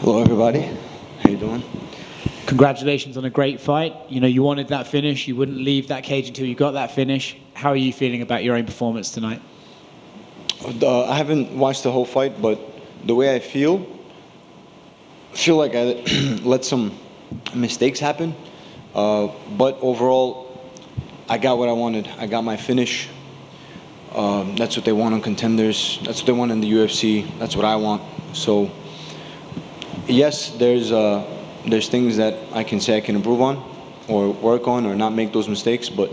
Hello, everybody. How you doing? Congratulations on a great fight. You know, you wanted that finish. You wouldn't leave that cage until you got that finish. How are you feeling about your own performance tonight? I haven't watched the whole fight, but the way I feel like I let some mistakes happen. But overall, I got what I wanted. I got my finish. That's what they want on contenders. That's what they want in the UFC. That's what I want. So, yes, there's things that I can say I can improve on, or work on, or not make those mistakes. But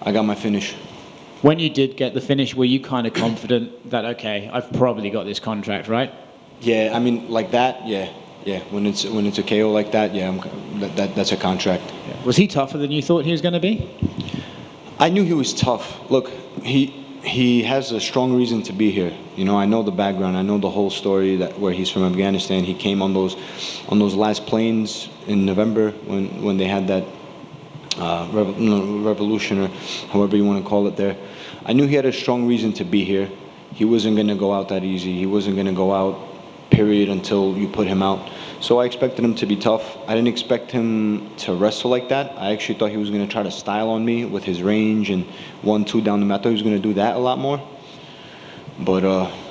I got my finish. When you did get the finish, were you kind of confident that, okay, I've probably got this contract, right? Yeah, I mean, like that, yeah. When it's a KO like that, yeah, that's a contract. Yeah. Was he tougher than you thought he was going to be? I knew he was tough. Look, he has a strong reason to be here. You know, I know the background. I know the whole story where he's from Afghanistan. He came on those last planes in November when they had that revolution, or however you want to call it there. I knew he had a strong reason to be here. He wasn't going to go out that easy. He wasn't going to go out, period, until you put him out. So I expected him to be tough. I didn't expect him to wrestle like that. I actually thought he was going to try to style on me with his range and 1-2 down the mat. I thought he was going to do that a lot more. But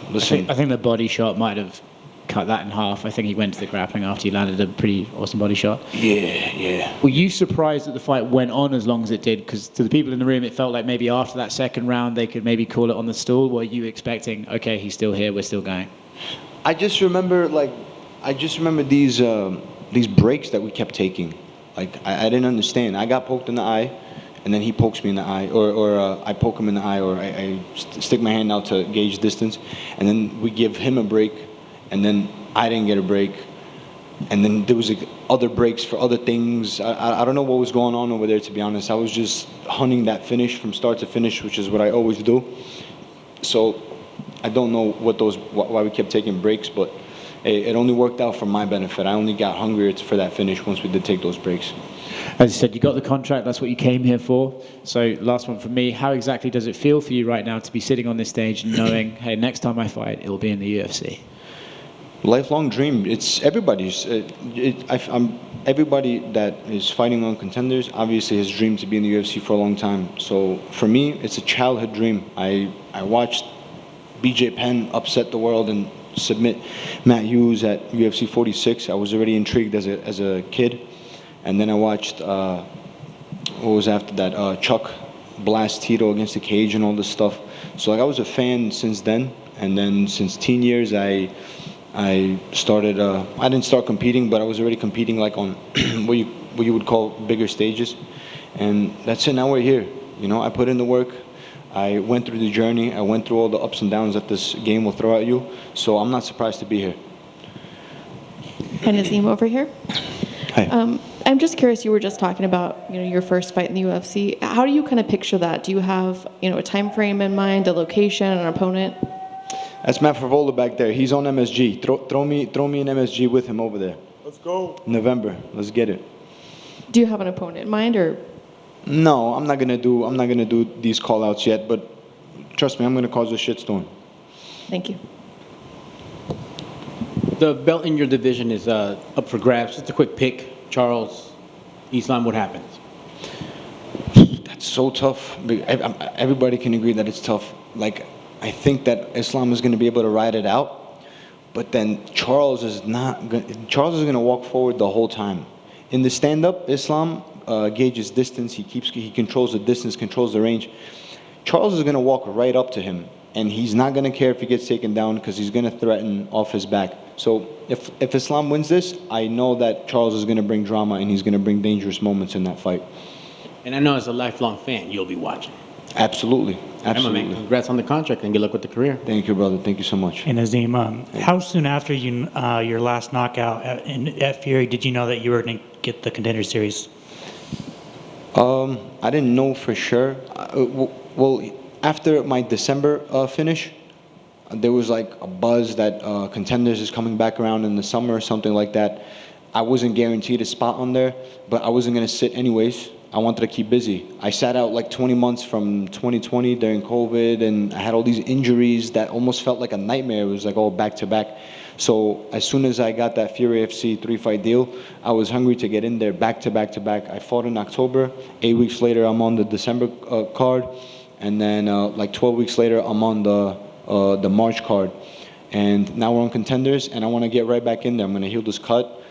listen, I think the body shot might have cut that in half. I think he went to the grappling after he landed a pretty awesome body shot. Yeah. Were you surprised that the fight went on as long as it did? Because to the people in the room, it felt like maybe after that second round, they could maybe call it on the stool. Were you expecting, okay, he's still here, we're still going? I just remember these breaks that we kept taking. Like I didn't understand. I got poked in the eye, and then he pokes me in the eye, or I poke him in the eye, or I stick my hand out to gauge distance, and then we give him a break, and then I didn't get a break, and then there was other breaks for other things. I don't know what was going on over there, to be honest. I was just hunting that finish from start to finish, which is what I always do. So I don't know why we kept taking breaks, but it only worked out for my benefit. I only got hungrier for that finish once we did take those breaks. As you said, you got the contract, that's what you came here for. So last one from me, how exactly does it feel for you right now to be sitting on this stage and knowing, hey, next time I fight, it will be in the UFC? Lifelong dream. It's everybody's. Everybody that is fighting on contenders obviously has dreamed to be in the UFC for a long time. So for me, it's a childhood dream. I watched BJ Penn upset the world and submit Matt Hughes at UFC 46. I was already intrigued as a kid, and then I watched what was after that, Chuck blast Tito against the cage and all this stuff. So like I was a fan since then, and then since teen years I started. I didn't start competing, but I was already competing like on what you would call bigger stages, and that's it. Now we're here. You know, I put in the work. I went through the journey. I went through all the ups and downs that this game will throw at you. So I'm not surprised to be here. Hi, Nazim, over here. Hi. I'm just curious. You were just talking about your first fight in the UFC. How do you kind of picture that? Do you have a time frame in mind, a location, an opponent? That's Matt Favola back there. He's on MSG. Throw me in MSG with him over there. Let's go. November. Let's get it. Do you have an opponent in mind, or? No, I'm not gonna do these call outs yet, but trust me, I'm gonna cause a shitstorm. Thank you. The belt in your division is up for grabs. Just a quick pick. Charles, Islam, what happens? That's so tough. Everybody can agree that it's tough. Like, I think that Islam is gonna be able to ride it out, but then Charles is gonna walk forward the whole time. In the stand-up, Islam gauges distance. He controls the distance, controls the range. Charles is gonna walk right up to him, and he's not gonna care if he gets taken down because he's gonna threaten off his back. So if Islam wins this, I know that Charles is gonna bring drama and he's gonna bring dangerous moments in that fight. And I know as a lifelong fan, you'll be watching. Absolutely. Man, congrats on the contract and good luck with the career. Thank you, brother. Thank you so much. And Nazim, how soon after your last knockout at Fury did you know that you were going to get the Contender Series? I didn't know for sure. Well, after my December finish, there was like a buzz that Contenders is coming back around in the summer or something like that. I wasn't guaranteed a spot on there, but I wasn't going to sit anyways. I wanted to keep busy. I sat out like 20 months from 2020 during COVID, and I had all these injuries that almost felt like a nightmare. It was like all back to back. So as soon as I got that Fury FC 3-fight deal, I was hungry to get in there back to back to back. I fought in October. 8 weeks later, I'm on the December card, and then like 12 weeks later, I'm on the March card. And now we're on Contenders, and I want to get right back in there. I'm going to heal this cut,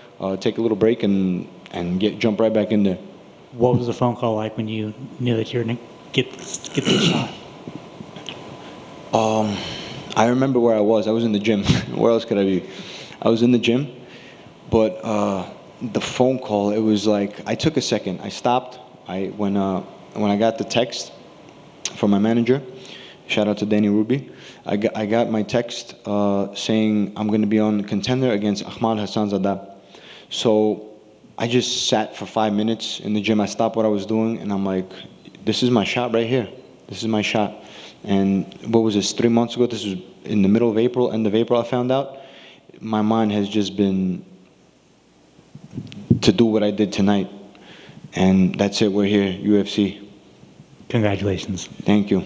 take a little break, and jump right back in there. What was the phone call like when you knew that you were going to get the shot? I remember where I was. I was in the gym. Where else could I be? I was in the gym, but the phone call, it was like, I took a second. I stopped. When I got the text from my manager, shout out to Danny Ruby, I got my text saying I'm going to be on Contender against Ahmad Hassanzadeh. So I just sat for 5 minutes in the gym. I stopped what I was doing, and I'm like, this is my shot right here. This is my shot. And what was this, 3 months ago? This was in the middle of April, end of April, I found out. My mind has just been to do what I did tonight. And that's it, we're here, UFC. Congratulations. Thank you.